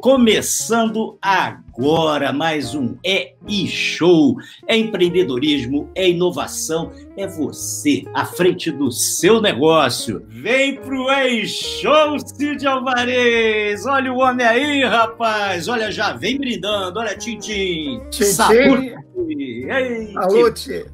Começando agora mais um E-Show. É empreendedorismo, é inovação, é você à frente do seu negócio. Vem pro E-Show, Cid Alvarez. Olha o homem aí, rapaz. Olha, já vem brindando. Olha, Tintim. Tintim. Ei, alô, Tchê.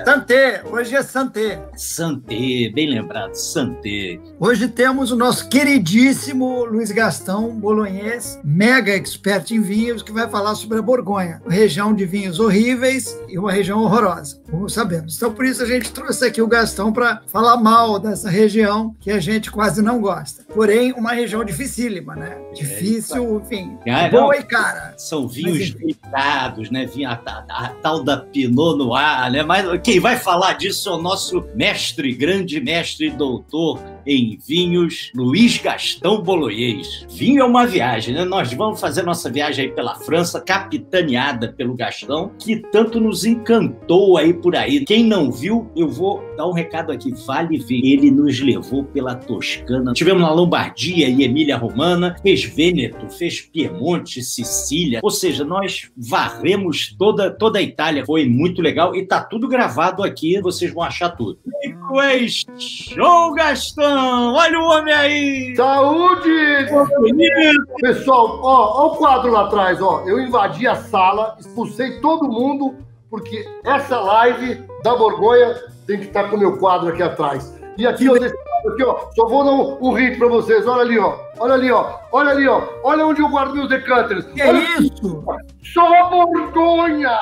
Santé, hoje é Santé. Santé, bem lembrado, Santé. Hoje temos o nosso queridíssimo Luiz Gastão Bolognese, mega expert em vinhos, que vai falar sobre a Borgonha, uma região de vinhos horríveis e uma região horrorosa, como sabemos. Então, por isso a gente trouxe aqui o Gastão para falar mal dessa região que a gente quase não gosta. Porém, uma região dificílima, né? Difícil, enfim, boa e cara. São vinhos deitados, né? A tal da Pinot Noir, né? Mas quem vai falar disso é o nosso mestre, grande mestre e doutor em vinhos, Luiz Gastão Bolognese. Vinho é uma viagem, né? Nós vamos fazer nossa viagem aí pela França, capitaneada pelo Gastão, que tanto nos encantou aí por aí. Quem não viu, eu vou dar um recado aqui, vale ver. Ele nos levou pela Toscana. Tivemos na Lombardia e Emília-Romana, fez Vêneto, fez Piemonte, Sicília. Ou seja, nós varremos toda a Itália. Foi muito legal e tá tudo gravado aqui, vocês vão achar tudo. Show, Gastão! Olha o homem aí! Saúde! Pessoal, ó o quadro lá atrás, ó. Eu invadi a sala, expulsei todo mundo, porque essa live da Borgonha tem que estar com o meu quadro aqui atrás. E aqui, ó, desse lado aqui, ó, só vou dar um hit pra vocês. Olha ali, ó. Olha ali, ó. Olha ali, ó. Olha onde eu guardo meus decanters. Que é isso? Só a Borgonha!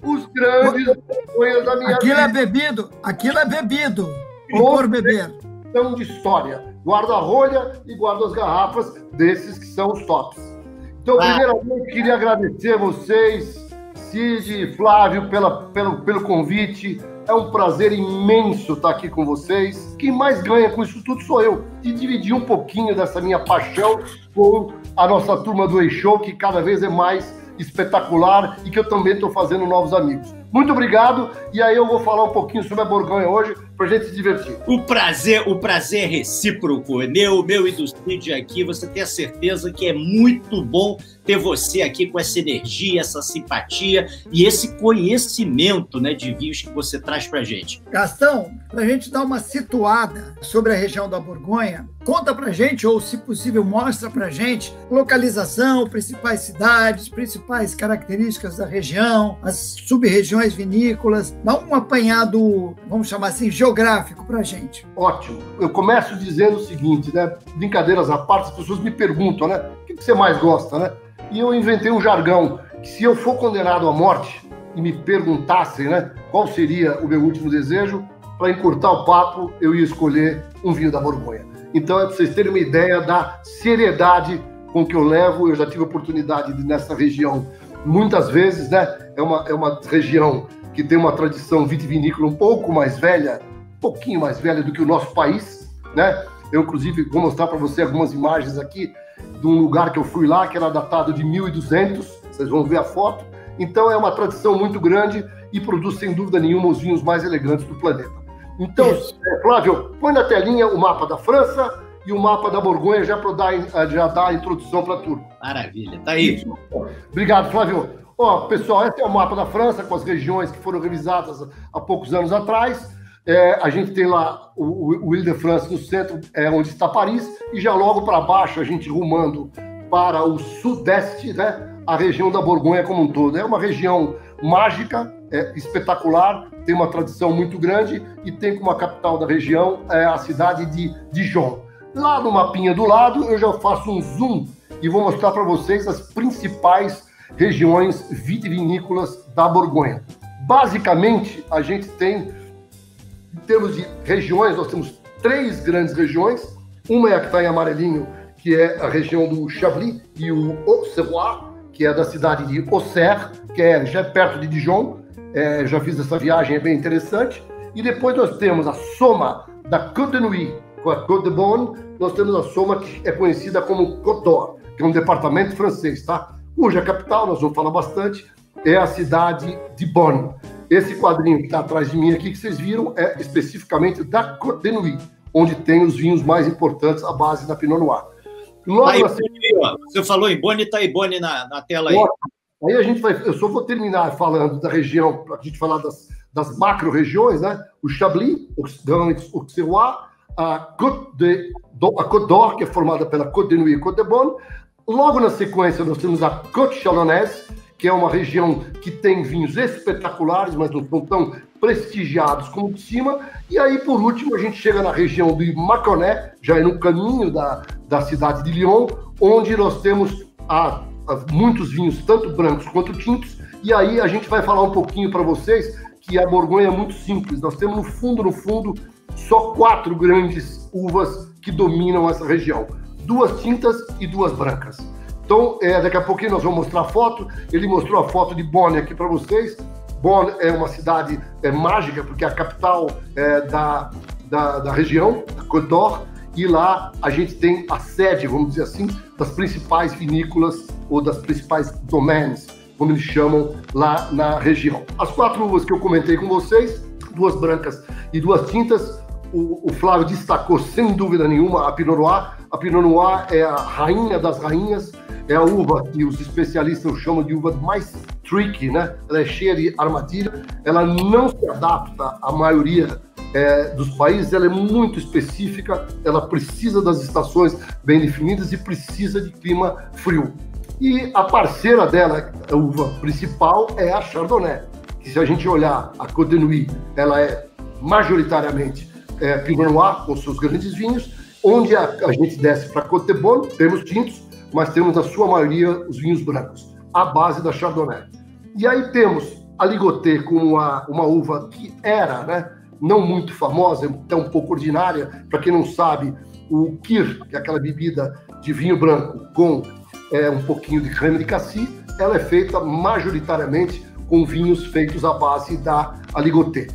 Os grandes Borgonhas da minha vida. Aquilo é bebido. Ou por beber. De história. Guardo a rolha e guardo as garrafas desses que são os tops. Então, primeiramente, queria agradecer a vocês, Cid e Flávio, pelo convite. É um prazer imenso estar aqui com vocês. Quem mais ganha com isso tudo sou eu. E dividir um pouquinho dessa minha paixão com a nossa turma do E-Show, que cada vez é mais espetacular e que eu também estou fazendo novos amigos. Muito obrigado, e aí eu vou falar um pouquinho sobre a Borgonha hoje, pra gente se divertir. O prazer é recíproco, meu e do Cid aqui, você tem a certeza que é muito bom ter você aqui com essa energia, essa simpatia e esse conhecimento, né, de vinhos que você traz pra gente. Gastão, pra gente dar uma situada sobre a região da Borgonha, conta pra gente, ou se possível mostra pra gente, localização, principais cidades, principais características da região, as sub-regiões vinícolas, dá um apanhado, vamos chamar assim, geográfico pra gente. Ótimo. Eu começo dizendo o seguinte, né? Brincadeiras à parte, as pessoas me perguntam, né? O que você mais gosta, né? E eu inventei um jargão, que se eu for condenado à morte e me perguntassem, né, qual seria o meu último desejo, para encurtar o papo, eu ia escolher um vinho da Borgonha. Então, é para vocês terem uma ideia da seriedade com que eu levo. Eu já tive a oportunidade de, nessa região, muitas vezes, né? É uma região que tem uma tradição vitivinícola um pouco mais velha, um pouquinho mais velha do que o nosso país, né? Eu, inclusive, vou mostrar para você algumas imagens aqui de um lugar que eu fui lá, que era datado de 1200, vocês vão ver a foto. Então, é uma tradição muito grande e produz, sem dúvida nenhuma, os vinhos mais elegantes do planeta. Então, Flávio, põe na telinha o mapa da França e o mapa da Borgonha já dar a introdução para a turma. Maravilha, tá aí. Obrigado, Flávio. Ó, pessoal, esse é o mapa da França, com as regiões que foram revisadas há poucos anos atrás. A gente tem lá o Ile-de-France no centro, onde está Paris, e já logo para baixo, a gente rumando para o sudeste, né, a região da Borgonha como um todo. É uma região mágica, espetacular, tem uma tradição muito grande e tem como a capital da região a cidade de Dijon. Lá no mapinha do lado, eu já faço um zoom e vou mostrar para vocês as principais regiões vitivinícolas da Borgonha. Basicamente, a gente tem, em termos de regiões, nós temos 3 grandes regiões. Uma é a que está em amarelinho, que é a região do Chablis e o Auxerrois, que é da cidade de Auxerre, que já é perto de Dijon. Já fiz essa viagem, é bem interessante. E depois nós temos a soma da Côte de Nuits com a Côte de Beaune. Nós temos a soma que é conhecida como Côte d'Or, que é um departamento francês, tá? Cuja capital, nós vamos falar bastante, é a cidade de Beaune. Esse quadrinho que está atrás de mim aqui, que vocês viram, é especificamente da Côte de Nuits, onde tem os vinhos mais importantes à base da Pinot Noir. Logo você falou em Bonne, está aí Bonne na tela aí. Aí a gente vai, eu só vou terminar falando da região, para a gente falar das macro-regiões, né? O Chablis, o Auxerrois, a Côte d'Or, que é formada pela Côte de Nuits e Côte de Bonne. Logo na sequência, nós temos a Côte Chalonnaise, que é uma região que tem vinhos espetaculares, mas não são tão prestigiados como de cima. E aí, por último, a gente chega na região de Mâconnais, já é no caminho da cidade de Lyon, onde nós temos muitos vinhos, tanto brancos quanto tintos. E aí a gente vai falar um pouquinho para vocês que a Borgonha é muito simples. Nós temos, no fundo, só 4 grandes uvas que dominam essa região. 2 tintas e 2 brancas. Então, daqui a pouquinho nós vamos mostrar a foto. Ele mostrou a foto de Bonne aqui para vocês. Bonne é uma cidade mágica, porque é a capital da região, a Côte d'Or, e lá a gente tem a sede, vamos dizer assim, das principais vinícolas ou das principais domaines, como eles chamam lá na região. As 4 uvas que eu comentei com vocês, 2 brancas e 2 tintas, o Flávio destacou sem dúvida nenhuma a Pinot Noir. A Pinot Noir é a rainha das rainhas, é a uva que os especialistas chamam de uva mais tricky, né? Ela é cheia de armadilha, ela não se adapta à maioria dos países, ela é muito específica, ela precisa das estações bem definidas e precisa de clima frio. E a parceira dela, a uva principal, é a Chardonnay, que se a gente olhar a Côte de Nuits, ela é majoritariamente Pinot Noir, com seus grandes vinhos, onde a gente desce para Côte de Bonne, temos tintos, mas temos na sua maioria os vinhos brancos, à base da Chardonnay. E aí temos a Ligoté como uma uva que era, né, não muito famosa, até um pouco ordinária. Para quem não sabe, o Kir, que é aquela bebida de vinho branco com um pouquinho de creme de cassis, ela é feita majoritariamente com vinhos feitos à base da Ligoté.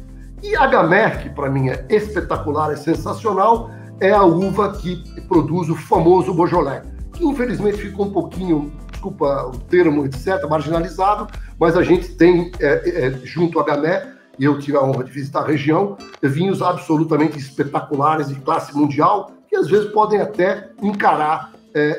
E a Gamay, que para mim é espetacular, é sensacional, é a uva que produz o famoso Beaujolais, que infelizmente ficou um pouquinho, desculpa o termo, etc., marginalizado, mas a gente tem, junto à Gamay, e eu tive a honra de visitar a região, vinhos absolutamente espetaculares, de classe mundial, que às vezes podem até encarar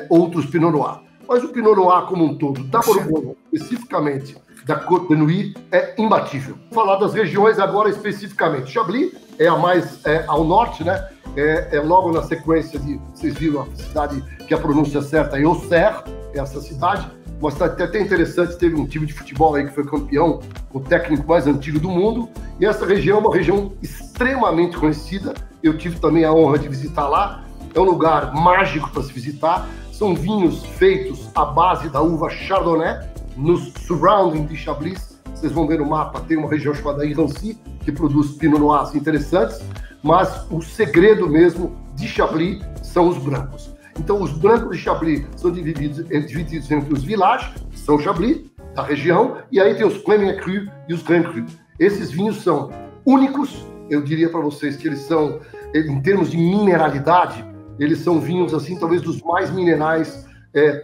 outros Pinot Noir. Mas o Pinot Noir como um todo, da Borgonha, especificamente da Côte de Nuits, é imbatível. Vou falar das regiões agora especificamente. Chablis é a mais ao norte, né? É logo na sequência vocês viram a cidade que a pronúncia certa é Auxerre, essa cidade. Mas até interessante, teve um time de futebol aí que foi campeão, o técnico mais antigo do mundo, e essa região é uma região extremamente conhecida. Eu tive também a honra de visitar lá, é um lugar mágico para se visitar. São vinhos feitos à base da uva Chardonnay, nos surrounding de Chablis. Vocês vão ver no mapa, tem uma região chamada Irancy, que produz Pinot Noirs interessantes, mas o segredo mesmo de Chablis são os brancos. Então, os brancos de Chablis são divididos entre os villages, que são Chablis, da região, e aí tem os Premier Cru e os Grand Cru. Esses vinhos são únicos, eu diria para vocês que eles são, em termos de mineralidade, eles são vinhos, assim, talvez dos mais minerais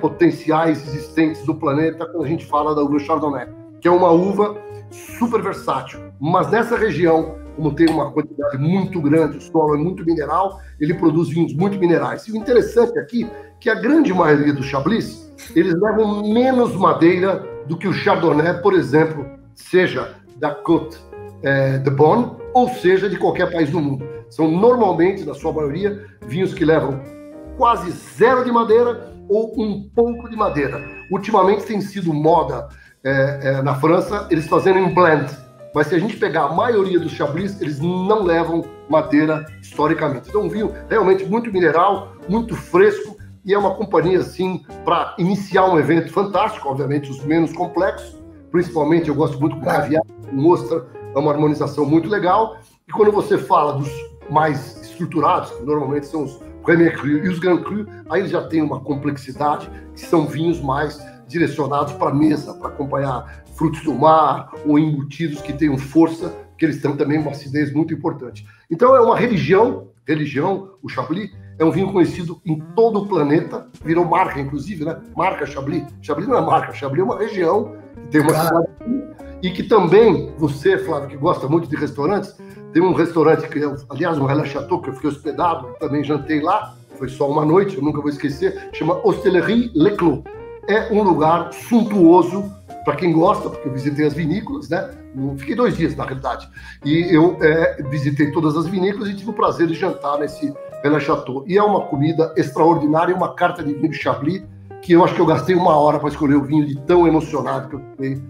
potenciais existentes do planeta, quando a gente fala da uva Chardonnay, que é uma uva super versátil. Mas nessa região, como tem uma quantidade muito grande, o solo é muito mineral, ele produz vinhos muito minerais. E o interessante aqui é que a grande maioria dos Chablis, eles levam menos madeira do que o Chardonnay, por exemplo, seja da Côte de Bonne, ou seja, de qualquer país do mundo. São normalmente, na sua maioria, vinhos que levam quase zero de madeira ou um pouco de madeira. Ultimamente tem sido moda na França, eles fazendo em blend. Mas se a gente pegar a maioria dos Chablis, eles não levam madeira historicamente. Então, um vinho realmente muito mineral, muito fresco, e é uma companhia, assim, para iniciar um evento fantástico, obviamente os menos complexos, principalmente eu gosto muito do caviar, mostra uma harmonização muito legal, e quando você fala dos mais estruturados, que normalmente são os Premier Cru e os Grand Cru, aí eles já têm uma complexidade, que são vinhos mais direcionados para a mesa, para acompanhar frutos do mar ou embutidos que tenham força, que eles têm também uma acidez muito importante. Então é uma religião, o Chablis, é um vinho conhecido em todo o planeta, virou marca, inclusive, né? Marca Chablis. Chablis não é marca, Chablis é uma região que tem uma cidade e que também, você, Flávio, que gosta muito de restaurantes, tem um restaurante, que aliás, um Relais Chateau, que eu fiquei hospedado, também jantei lá, foi só uma noite, eu nunca vou esquecer, chama Hostelerie Le Clos. É um lugar suntuoso para quem gosta, porque eu visitei as vinícolas, né? Fiquei 2 dias, na realidade. E eu visitei todas as vinícolas e tive o prazer de jantar nesse Belle Chateau. E é uma comida extraordinária, uma carta de vinho de Chablis, que eu acho que eu gastei 1 hora para escolher o vinho de tão emocionado que eu fiquei.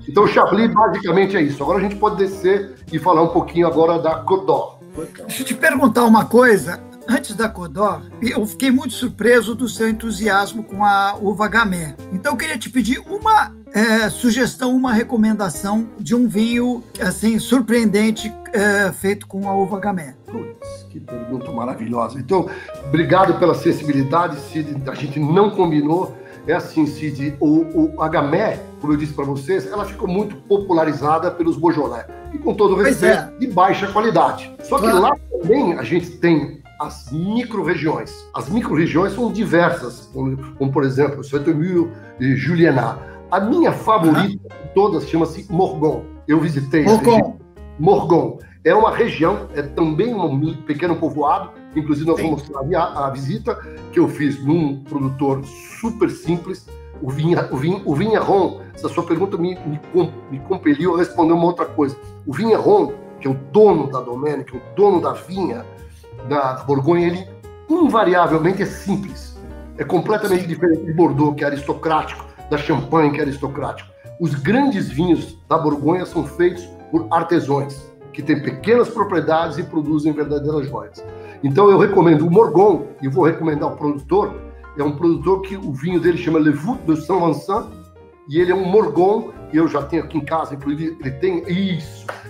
Então, Chablis basicamente é isso. Agora a gente pode descer e falar um pouquinho agora da Côte d'Or. Deixa eu te perguntar uma coisa. Antes da Côte d'Or, eu fiquei muito surpreso do seu entusiasmo com a uva Gamay. Então, eu queria te pedir uma sugestão, uma recomendação de um vinho assim surpreendente feito com a uva Gamay. Putz, que pergunta maravilhosa. Então, obrigado pela sensibilidade, Cid. A gente não combinou. É assim, Cid, a Gamay, como eu disse para vocês, ela ficou muito popularizada pelos Beaujolais. E com todo respeito, de baixa qualidade. Só que lá também a gente tem as micro-regiões. As micro-regiões são diversas, como por exemplo, Saint-Emile e Julienat. A minha favorita de todas chama-se Morgon. Eu visitei Morgon. É uma região, é também um pequeno povoado. Inclusive, nós vamos mostrar a visita que eu fiz num produtor super simples, o Vigneron. Essa sua pergunta me compeliu a responder uma outra coisa. O Vigneron, que é o dono da domaine, que é o dono da vinha da Borgonha, ele invariavelmente é simples. É completamente diferente de Bordeaux, que é aristocrático, da Champagne, que é aristocrático. Os grandes vinhos da Borgonha são feitos por artesãos, que têm pequenas propriedades e produzem verdadeiras joias. Então eu recomendo o Morgon, e vou recomendar o produtor. É um produtor que o vinho dele chama Le Vout de Saint-Vincent, e ele é um Morgon, e eu já tenho aqui em casa, inclusive,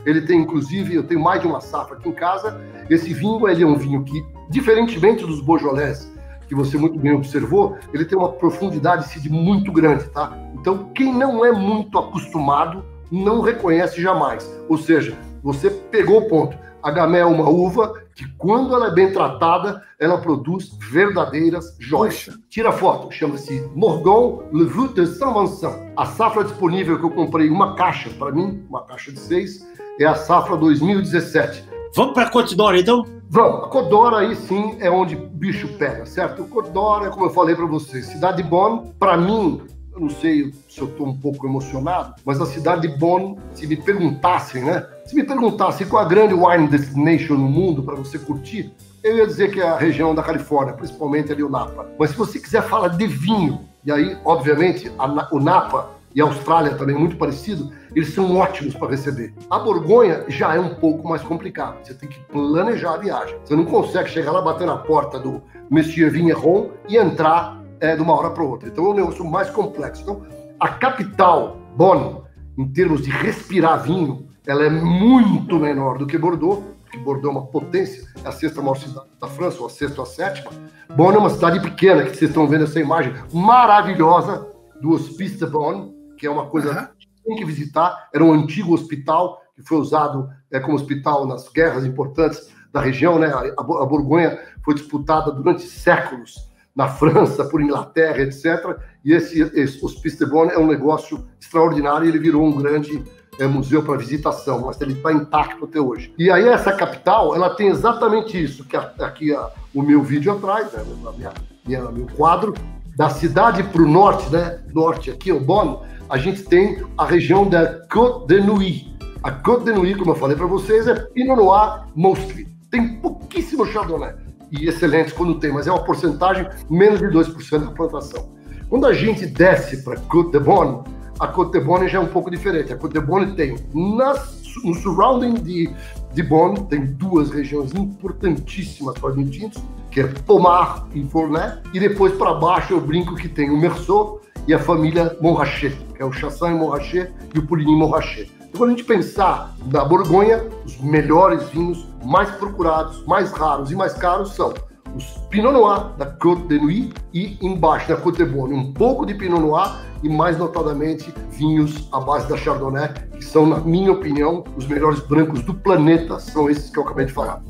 ele tem inclusive, eu tenho mais de uma safra aqui em casa. Esse vinho, ele é um vinho que, diferentemente dos Beaujolais, que você muito bem observou, ele tem uma profundidade muito grande, tá? Então, quem não é muito acostumado, não reconhece jamais. Ou seja, você pegou o ponto. A Gamay é uma uva que, quando ela é bem tratada, ela produz verdadeiras joias. Poxa. Tira foto, chama-se Morgon Le Vout de Saint-Vincent. A safra disponível que eu comprei, uma caixa para mim, uma caixa de 6, é a safra 2017. Vamos para a Côte d'Or, então? Vamos. A Côte d'Or aí sim é onde o bicho pega, certo? O Côte d'Or é, como eu falei para vocês, cidade de Bonn, para mim, eu não sei se eu estou um pouco emocionado, mas a cidade de Bonn, se me perguntassem, né? Se me perguntassem qual a grande wine destination no mundo para você curtir, eu ia dizer que é a região da Califórnia, principalmente ali o Napa. Mas se você quiser falar de vinho, e aí, obviamente, o Napa e a Austrália também muito parecido, eles são ótimos para receber. A Borgonha já é um pouco mais complicado. Você tem que planejar a viagem. Você não consegue chegar lá, bater na porta do Monsieur Vigneron e entrar de uma hora para outra. Então é um negócio mais complexo. Então, a capital, Bonn, em termos de respirar vinho, ela é muito menor do que Bordeaux, porque Bordeaux é uma potência, é a 6ª maior cidade da França, ou a 6ª ou a 7ª. Bonn é uma cidade pequena, que vocês estão vendo essa imagem maravilhosa do Hospice de Bonn, que é uma coisa que tem que visitar. Era um antigo hospital que foi usado como hospital nas guerras importantes da região, né? A Borgonha foi disputada durante séculos na França, por Inglaterra, etc. E esse Hospice de Bonn é um negócio extraordinário, e ele virou um grande museu para visitação, mas ele está intacto até hoje. E aí essa capital, ela tem exatamente isso, que aqui o meu vídeo atrás, né, meu quadro, da cidade para o norte, né, norte aqui, o Bonn, a gente tem a região da Côte de Nuits. A Côte de Nuits, como eu falei para vocês, é Pinot Noir mostly. Tem pouquíssimo Chardonnay, e excelentes quando tem, mas é uma porcentagem menos de 2% da plantação. Quando a gente desce para Côte de Bonn, a Côte de Bonn já é um pouco diferente. A Côte de Bonn tem, no surrounding de Bonn, tem 2 regiões importantíssimas para vinho tintos, que é Pommard e Fournet, e depois para baixo eu brinco que tem o Meursault e a família Montrachet, que é o Chassagne Montrachet e o Pouligny Montrachet. Então, quando a gente pensar na Borgonha, os melhores vinhos mais procurados, mais raros e mais caros são os Pinot Noir da Côte de Nuits e embaixo da Côte de Bonn um pouco de Pinot Noir e mais notadamente vinhos à base da Chardonnay, que são, na minha opinião, os melhores brancos do planeta, são esses que eu acabei de falar.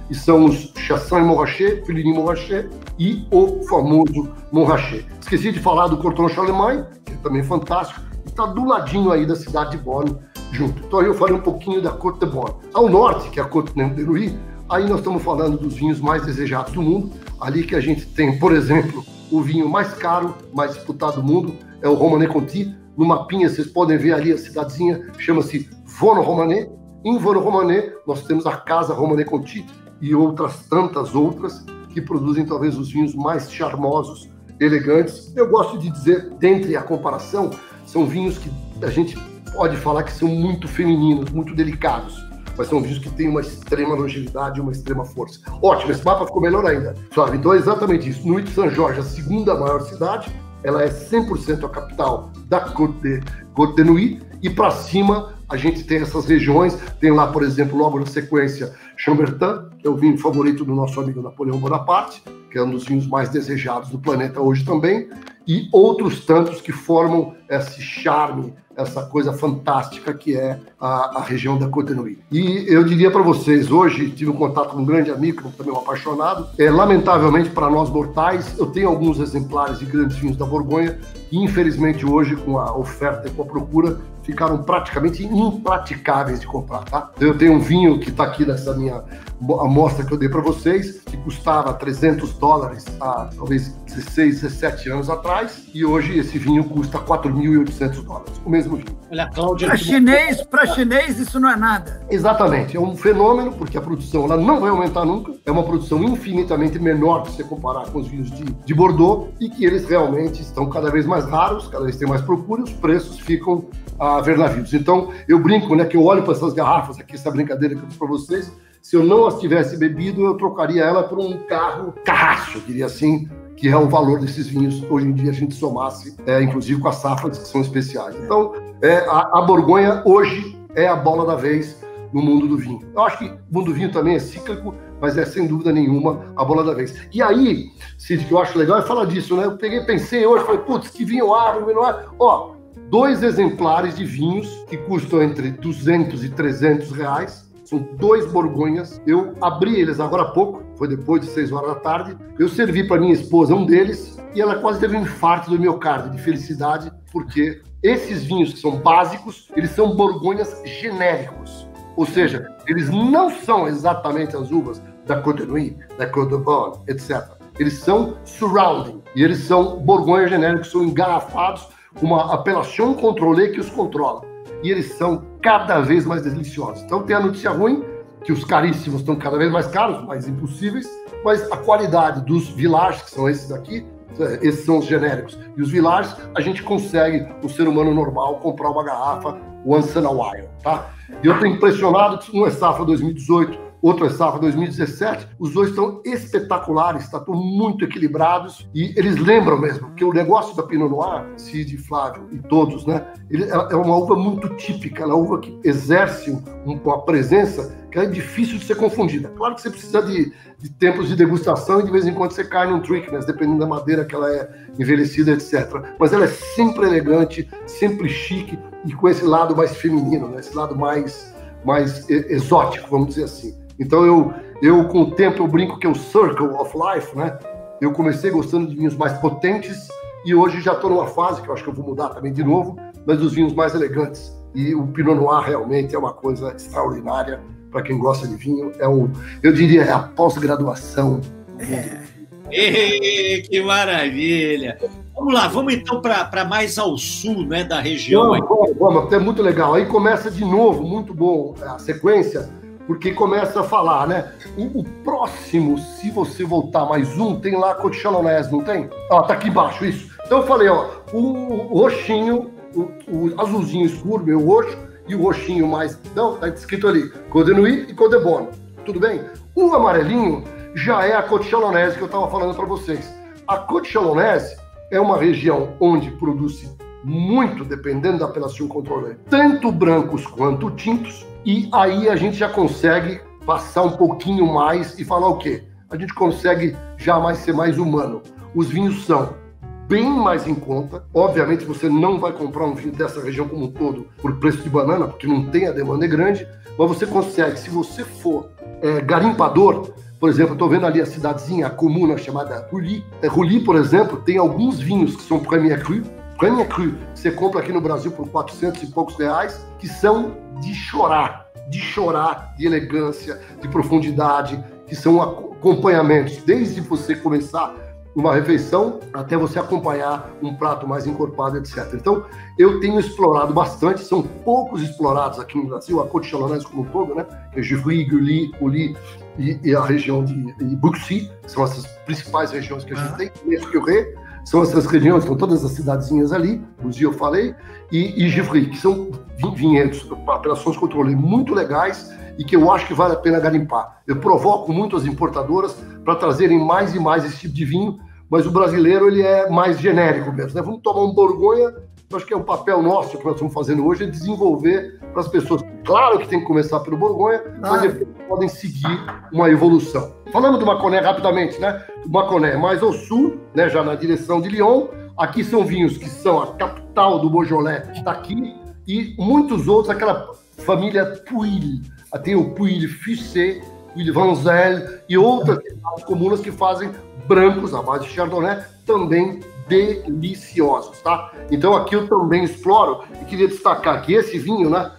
E são os Chassagne Montrachet, Pouligny Montrachet e o famoso Montrachet. Esqueci de falar do Corton Charlemagne, que é também fantástico, e está do ladinho aí da cidade de Bonn junto. Então aí eu falei um pouquinho da Côte de Bonn. Ao norte, que é a Côte de Nuits, Aí nós estamos falando dos vinhos mais desejados do mundo, ali que a gente tem, por exemplo, o vinho mais caro, mais disputado do mundo, é o Romanée Conti. No mapinha vocês podem ver ali a cidadezinha, chama-se Vosne-Romanée. Em Vosne-Romanée nós temos a Casa Romanée Conti e outras tantas outras que produzem talvez os vinhos mais charmosos, elegantes. Eu gosto de dizer, dentre a comparação, são vinhos que a gente pode falar que são muito femininos, muito delicados, mas são vinhos que têm uma extrema longevidade e uma extrema força. Ótimo, esse mapa ficou melhor ainda. Flávio, então é exatamente isso. Nuit-Saint-Georges, a segunda maior cidade, ela é 100% a capital da Côte de Nuit, e para cima a gente tem essas regiões, tem lá, por exemplo, logo na sequência, Chambertin, que é o vinho favorito do nosso amigo Napoleão Bonaparte, que é um dos vinhos mais desejados do planeta hoje também, e outros tantos que formam esse charme, essa coisa fantástica que é a região da Côte de Nuit. E eu diria para vocês, hoje tive um contato com um grande amigo, também um apaixonado, lamentavelmente para nós mortais, eu tenho alguns exemplares de grandes vinhos da Borgonha, que infelizmente hoje, com a oferta e com a procura, ficaram praticamente impraticáveis de comprar, tá? Eu tenho um vinho que está aqui nessa minha amostra que eu dei para vocês, que custava $300 há talvez 16, 17 anos atrás, e hoje esse vinho custa $4.800, o mesmo vinho. Olha, Cláudia... Para chinês isso não é nada. Exatamente, é um fenômeno, porque a produção ela não vai aumentar nunca, é uma produção infinitamente menor se você comparar com os vinhos de Bordeaux, e que eles realmente estão cada vez mais raros, cada vez tem mais procura, os preços ficam a ver navios. Então, eu brinco, né, que eu olho para essas garrafas aqui, essa brincadeira que eu fiz para vocês, se eu não as tivesse bebido, eu trocaria ela por um carraço, eu diria assim, que é o valor desses vinhos, hoje em dia a gente somasse, inclusive com as safras que são especiais. Então, a Borgonha hoje é a bola da vez no mundo do vinho. Eu acho que o mundo do vinho também é cíclico, mas é sem dúvida nenhuma a bola da vez. E aí, Cid, que eu acho legal é falar disso, né? Eu pensei hoje, falei, putz, que vinho árabe, vinho árabe. Ó, 2 exemplares de vinhos que custam entre 200 e 300 reais. São 2 Borgonhas. Eu abri eles agora há pouco, foi depois de 6 horas da tarde. Eu servi para minha esposa um deles e ela quase teve um infarto do miocárdio, de felicidade, porque esses vinhos que são básicos, eles são Borgonhas genéricos. Ou seja, eles não são exatamente as uvas da Côte de Nuit, da Côte de Beaune, etc. Eles são surrounding. E eles são Borgonhas genéricos, são engarrafados, uma appellation contrôlée que os controla. E eles são cada vez mais deliciosos. Então tem a notícia ruim, que os caríssimos estão cada vez mais caros, mais impossíveis, mas a qualidade dos villages, que são esses daqui, esses são os genéricos, e os villages, a gente consegue, um ser humano normal, comprar uma garrafa once in a while, tá? E eu estou impressionado que um é safra 2018, outro é safra 2017, os dois estão espetaculares, estão muito equilibrados, e eles lembram mesmo que o negócio da Pinot Noir, Cid, Flávio e todos, né? É uma uva muito típica, ela é uma uva que exerce uma presença que é difícil de ser confundida. Claro que você precisa de tempos de degustação e de vez em quando você cai num trickness, dependendo da madeira que ela é envelhecida, etc. Mas ela é sempre elegante, sempre chique e com esse lado mais feminino, né? Esse lado mais exótico, vamos dizer assim. Então eu com o tempo eu brinco que é o Circle of Life, né? Eu comecei gostando de vinhos mais potentes e hoje já estou numa fase que eu acho que eu vou mudar também de novo, mas dos vinhos mais elegantes. E o Pinot Noir realmente é uma coisa extraordinária para quem gosta de vinho. Eu diria, é a pós-graduação. Que maravilha! Vamos lá, vamos então para mais ao sul, né, da região. Vamos, é muito legal. Aí começa de novo, muito bom a sequência, porque começa a falar, né? O próximo, se você voltar mais um, tem lá Côte Chalonnaise, não tem? Ó, tá aqui embaixo, isso. Então eu falei, ó, o roxinho, o azulzinho escuro, meu roxo, e o roxinho mais... Não, tá escrito ali, Côte de Nuit e Côte de Beaune. Tudo bem? O amarelinho já é a Côte Chalonnaise que eu estava falando para vocês. A Côte Chalonnaise é uma região onde produz muito, dependendo da appellation contrôlée, tanto brancos quanto tintos, e aí a gente já consegue passar um pouquinho mais e falar o quê? A gente consegue já ser mais humano. Os vinhos são bem mais em conta. Obviamente você não vai comprar um vinho dessa região como um todo por preço de banana, porque não tem, a demanda é grande, mas você consegue, se você for garimpador, por exemplo, eu estou vendo ali a cidadezinha, a comuna chamada Rouly. Rouly, por exemplo, tem alguns vinhos que são Premier Cru, Premier Cru, que você compra aqui no Brasil por 400 e poucos reais, que são de chorar, de elegância, de profundidade, que são acompanhamentos, desde você começar uma refeição até você acompanhar um prato mais encorpado, etc. Então, eu tenho explorado bastante, são poucos explorados aqui no Brasil, a Côte Chalonnaise como um todo, né? Givry, Gully e a região de Bouxy, que são essas principais regiões que a gente tem, Mesquerê, são essas regiões, estão todas as cidadezinhas ali, Bouxy eu falei, e Givry, que são vinhedos, apelações que eu controlei muito legais e que eu acho que vale a pena garimpar. Eu provoco muito as importadoras para trazerem mais e mais esse tipo de vinho, mas o brasileiro ele é mais genérico mesmo, né? Vamos tomar um Borgonha, eu acho que é um papel nosso que nós estamos fazendo hoje, é desenvolver para as pessoas. Claro que tem que começar pelo Borgonha, mas depois podem seguir uma evolução. Falando do Mâconnais rapidamente, né? O Mâconnais mais ao sul, né? Já na direção de Lyon. Aqui são vinhos que são a capital do Beaujolais, está aqui, e muitos outros, aquela família Puil. Tem o Puil Fussé, Puil Vanzel e outras comunas que fazem brancos, à base de Chardonnay, também deliciosos, tá? Então aqui eu também exploro e queria destacar que esse vinho, né,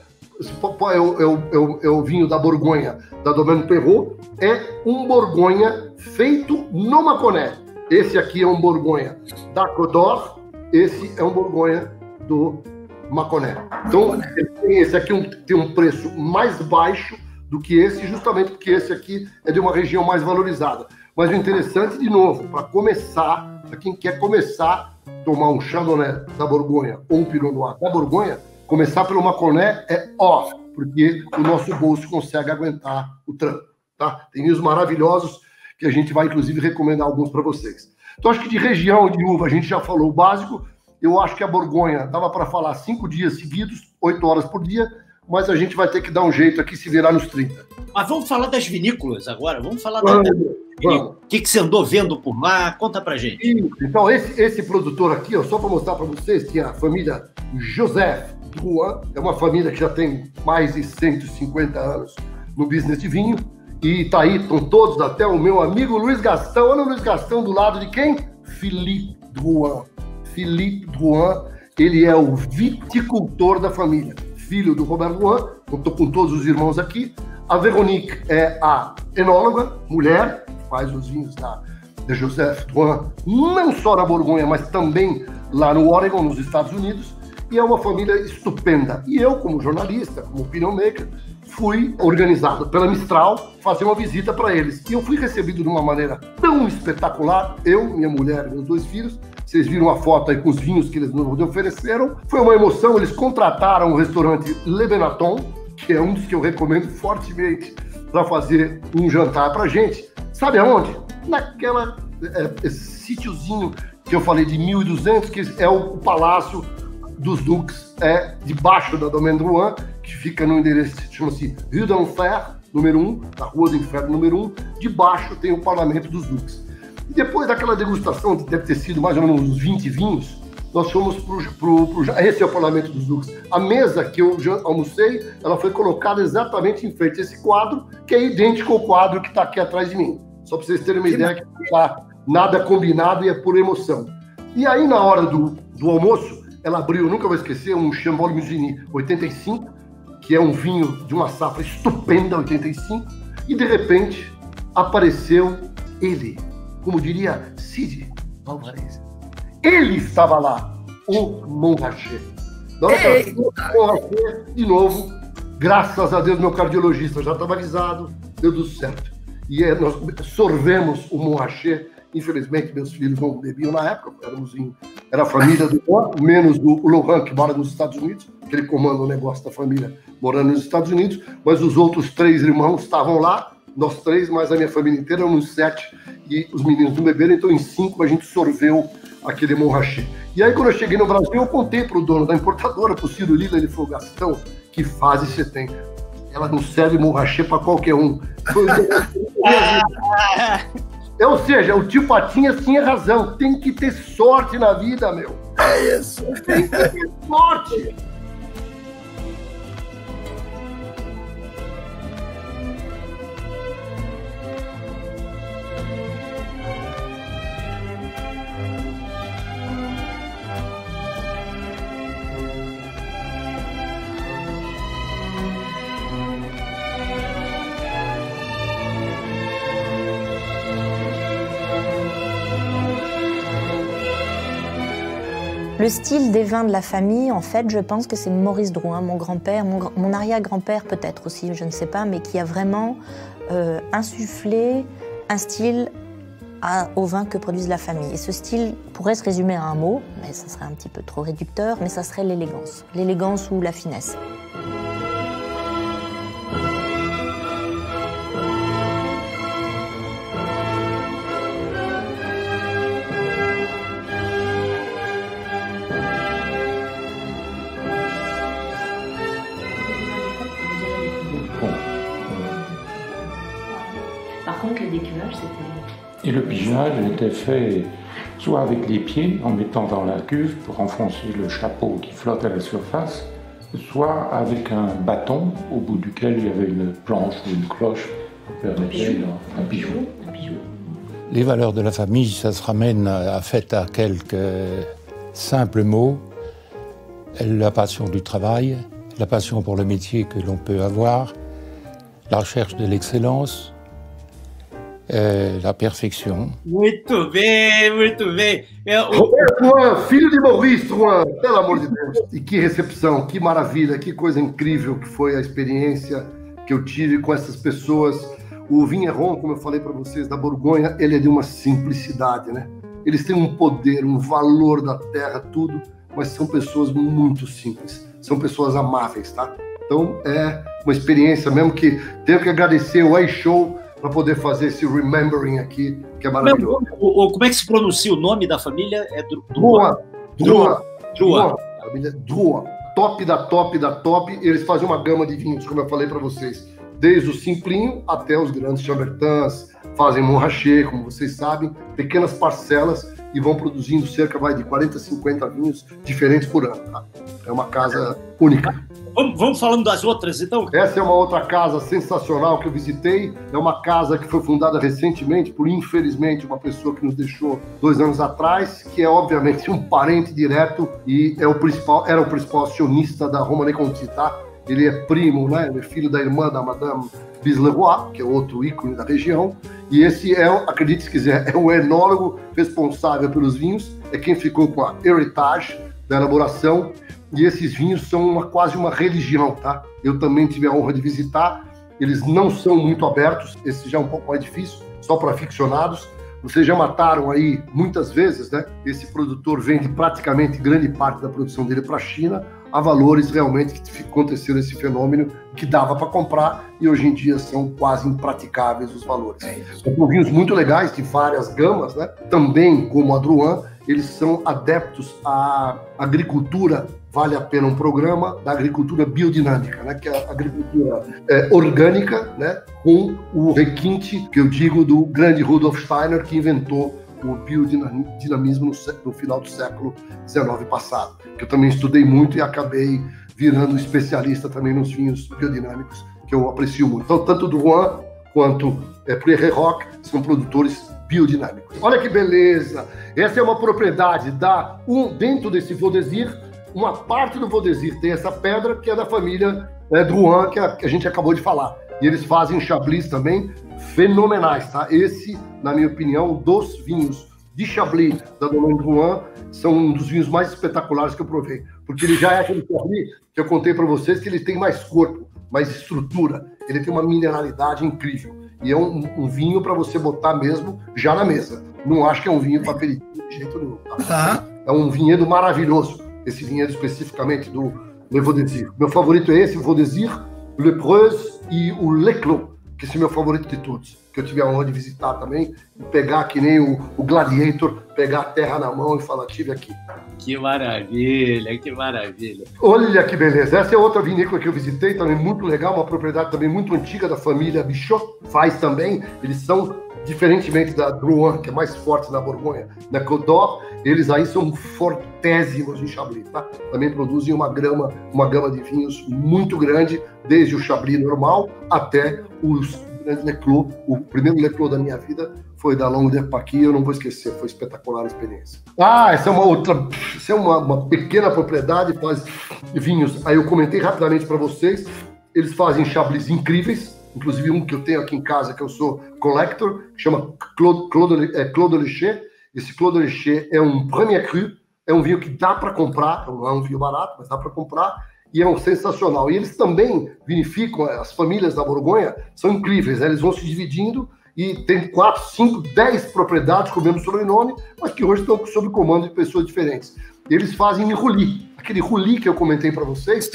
é o vinho da Borgonha, da Domaine Perrot, é um Borgonha feito no Mâconnais. Esse aqui é um Borgonha da Côte d'Or, esse é um Borgonha do Mâconnais. Então, esse aqui tem um preço mais baixo do que esse, justamente porque esse aqui é de uma região mais valorizada. Mas o interessante, de novo, para começar, para quem quer começar a tomar um Chardonnay da Borgonha ou um Pinot Noir da Borgonha, começar pelo Mâconnais é ó, porque o nosso bolso consegue aguentar o tranco, tá? Tem vinhos maravilhosos que a gente vai, inclusive, recomendar alguns para vocês. Então, acho que de região de uva a gente já falou o básico. Eu acho que a Borgonha dava para falar 5 dias seguidos, 8 horas por dia, mas a gente vai ter que dar um jeito aqui, se virar nos 30. Mas vamos falar das vinícolas agora, vamos falar da vinícola. O que você andou vendo por lá? Conta pra gente. Então, esse produtor aqui, ó, só para mostrar para vocês, que é a família Joseph Drouin, é uma família que já tem mais de 150 anos no business de vinho, e tá aí, estão todos, até o meu amigo Luiz Gastão. Olha o Luiz Gastão do lado de quem? Philippe Drouin. Philippe Drouin, ele é o viticultor da família, filho do Robert Drouin, eu estou com todos os irmãos aqui. A Veronique é a enóloga, mulher, faz os vinhos da Joseph Drouin, não só na Borgonha, mas também lá no Oregon, nos Estados Unidos, e é uma família estupenda. E eu, como jornalista, como opinion maker, fui organizado pela Mistral fazer uma visita para eles. E eu fui recebido de uma maneira tão espetacular, eu, minha mulher e meus 2 filhos. Vocês viram a foto aí com os vinhos que eles nos ofereceram. Foi uma emoção, eles contrataram o restaurante Le Benaton, que é um dos que eu recomendo fortemente para fazer um jantar pra gente. Sabe aonde? Naquela sítiozinho que eu falei de 1.200, que é o Palácio dos Duques, debaixo da Domaine Drouin, que fica no endereço, chama-se Rue d'Enfer, número 1, na Rua do Inferno, número 1, debaixo tem o Parlamento dos Duques. E depois daquela degustação, que deve ter sido mais ou menos uns 20 vinhos, nós fomos esse é o Parlamento dos Duques. A mesa que eu almocei, ela foi colocada exatamente em frente a esse quadro, que é idêntico ao quadro que está aqui atrás de mim. Só para vocês terem uma ideia que não está nada combinado e é por emoção. E aí, na hora do almoço, ela abriu, nunca vou esquecer, um Chambord Musigny 85, que é um vinho de uma safra estupenda, 85, e de repente apareceu ele, como diria Cid Alvarez. Ele estava lá, o Montrachet. Na hora que o Montrachet, de novo, graças a Deus, meu cardiologista já estava avisado, deu tudo certo. E nós sorvemos o Montrachet. Infelizmente, meus filhos não bebiam na época, era a família do Laurent, menos o Laurent, que mora nos Estados Unidos, que ele comanda o negócio da família morando nos Estados Unidos, mas os outros 3 irmãos estavam lá, nós 3, mais a minha família inteira, éramos 7, e os meninos não beberam, então em 5 a gente sorveu aquele Montrachet. E aí, quando eu cheguei no Brasil, eu contei para o dono da importadora, para o Ciro Lila, ele falou: Gastão, que fase você tem? Ela não serve Montrachet para qualquer um. Ou seja, o tio Patinhas tinha razão. Tem que ter sorte na vida, meu. É isso. Tem que ter sorte. Le style des vins de la famille, en fait, je pense que c'est Maurice Drouhin, mon grand-père, mon arrière-grand-père peut-être aussi, je ne sais pas, mais qui a vraiment insufflé un style au vin que produisent la famille. Et ce style pourrait se résumer à un mot, mais ça serait un petit peu trop réducteur, mais ça serait l'élégance. L'élégance ou la finesse. Par contre, le décuvage, c'était... Et le pigeonnage était fait soit avec les pieds, en mettant dans la cuve pour enfoncer le chapeau qui flotte à la surface, soit avec un bâton au bout duquel il y avait une planche ou une cloche pour permettre un bijou. Les valeurs de la famille, ça se ramène à quelques simples mots. La passion du travail, la passion pour le métier que l'on peut avoir, la recherche de l'excellence, la perfeição. Muito bem, muito bem. Roberto Drouhin, filho de Maurice Drouhin, pelo amor de Deus. E que recepção, que maravilha, que coisa incrível que foi a experiência que eu tive com essas pessoas. O Vigneron, como eu falei para vocês, da Borgonha, ele é de uma simplicidade, né? Eles têm um poder, um valor da terra, tudo, mas são pessoas muito simples, são pessoas amáveis, tá? Então é uma experiência mesmo que tenho que agradecer o iShow para poder fazer esse remembering aqui, que é maravilhoso. Como é que se pronuncia o nome da família? É Drouhin. Família Drouhin. Top da top da top. Eles fazem uma gama de vinhos, como eu falei para vocês, desde o simplinho até os grandes chambertins, fazem Montrachet, como vocês sabem, pequenas parcelas e vão produzindo cerca de 40, 50 vinhos diferentes por ano. Tá? É uma casa única. Vamos falando das outras, então? Essa é uma outra casa sensacional que eu visitei. É uma casa que foi fundada recentemente por, infelizmente, uma pessoa que nos deixou 2 anos atrás, que é, obviamente, um parente direto e era o principal acionista da Romanée Conti, tá? Ele é primo, né? Ele é filho da irmã da Madame Bisleroy, que é outro ícone da região. E esse acredite se quiser, é o enólogo responsável pelos vinhos, é quem ficou com a heritage da elaboração. E esses vinhos são quase uma religião, tá? Eu também tive a honra de visitar. Eles não são muito abertos, esse já é um pouco mais difícil, só para aficionados. Vocês já mataram aí muitas vezes, né? Esse produtor vende praticamente grande parte da produção dele para a China, a valores realmente que aconteceu esse fenômeno que dava para comprar e hoje em dia são quase impraticáveis os valores. São vinhos muito legais, de várias gamas, né? Também, como a Drouhin, eles são adeptos à agricultura. Vale a pena um programa da agricultura biodinâmica, né? Que é a agricultura orgânica, né? Com o requinte, que eu digo, do grande Rudolf Steiner, que inventou o biodinamismo no final do século XIX passado, que eu também estudei muito e acabei virando especialista também nos vinhos biodinâmicos, que eu aprecio muito. Então, tanto Drouhin quanto Prieuré-Roch são produtores biodinâmicos. Olha que beleza! Essa é uma propriedade dentro desse Vaudésir. Uma parte do Vaudésir tem essa pedra que é da família Drouhin, que a gente acabou de falar. E eles fazem Chablis também fenomenais, tá? Esse, na minha opinião, dos vinhos de Chablis da Domaine Drouhin, são um dos vinhos mais espetaculares que eu provei. Porque ele já é aquele Chablis que eu contei para vocês que ele tem mais corpo, mais estrutura. Ele tem uma mineralidade incrível. E é um vinho para você botar mesmo já na mesa. Não acho que é um vinho para aperitivo de jeito nenhum, tá? É um vinhedo maravilhoso. Esse vinhedo especificamente do Le Vaudésir. Meu favorito é esse, o Vaudésir, o Le Preuse e o Le Clos, que esse é meu favorito de todos, que eu tive a honra de visitar também, e pegar que nem o Gladiator, pegar a terra na mão e falar, tive aqui. Que maravilha, que maravilha. Olha que beleza. Essa é outra vinícola que eu visitei, também muito legal, uma propriedade também muito antiga da família Bichot, faz também, eles são, diferentemente da Drouhin, que é mais forte na Borgonha, na Côte d'Or, eles aí são fortésimos em Chablis, tá? Também produzem uma gama de vinhos muito grande, desde o Chablis normal até os grandes Le Clos. O primeiro Le Clos da minha vida foi da Longue de Paquis, eu não vou esquecer, foi espetacular a experiência. Essa é uma pequena propriedade, faz vinhos, aí eu comentei rapidamente para vocês, eles fazem Chablis incríveis, inclusive um que eu tenho aqui em casa, que eu sou collector, que chama Clos de Lécher. Esse Clos de Lécher é um Premier Cru É um vinho que dá para comprar, não é um vinho barato, mas dá para comprar, e é um sensacional. E eles também vinificam, as famílias da Borgonha são incríveis, né? Eles vão se dividindo e tem 4, 5, 10 propriedades com o mesmo sobrenome, mas que hoje estão sob comando de pessoas diferentes. Eles fazem em roulis. Aquele roulis que eu comentei para vocês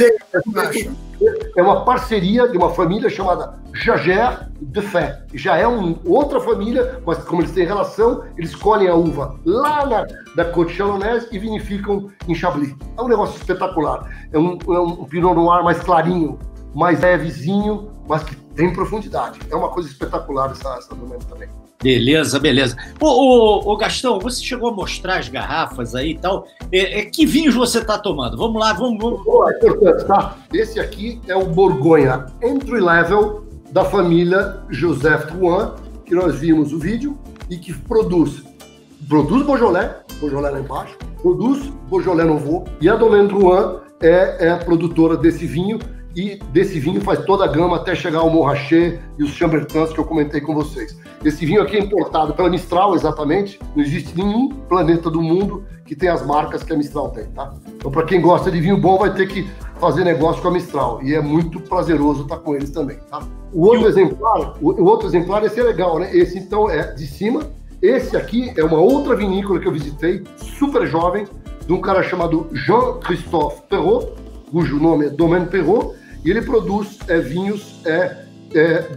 é uma parceria de uma família chamada Jager de Fé. Já é outra família, mas como eles têm relação, eles colhem a uva lá da Côte Chalonnaise e vinificam em Chablis. É um negócio espetacular. É um Pinot Noir mais clarinho, mais levezinho, mas que tem profundidade. É uma coisa espetacular essa Domaine também. Beleza, beleza. Ô Gastão, você chegou a mostrar as garrafas aí e tal. Que vinhos você está tomando? Vamos lá, vamos. É importante, tá? Esse aqui é o Borgonha Entry Level da família Joseph Drouhin, que nós vimos o vídeo, e que produz Beaujolais lá embaixo, produz Beaujolais Nouveau, e a Domaine Drouhin é a produtora desse vinho, e desse vinho faz toda a gama até chegar ao Montrachet e os Chambertins que eu comentei com vocês. Esse vinho aqui é importado pela Mistral, exatamente. Não existe nenhum planeta do mundo que tenha as marcas que a Mistral tem, tá? Então, para quem gosta de vinho bom, vai ter que fazer negócio com a Mistral. E é muito prazeroso estar com eles também, tá? O outro exemplar, esse é legal, né? Esse, então, é de cima. Esse aqui é uma outra vinícola que eu visitei, super jovem, de um cara chamado Jean-Christophe Perrault, cujo nome é Domaine Perrault, e ele produz vinhos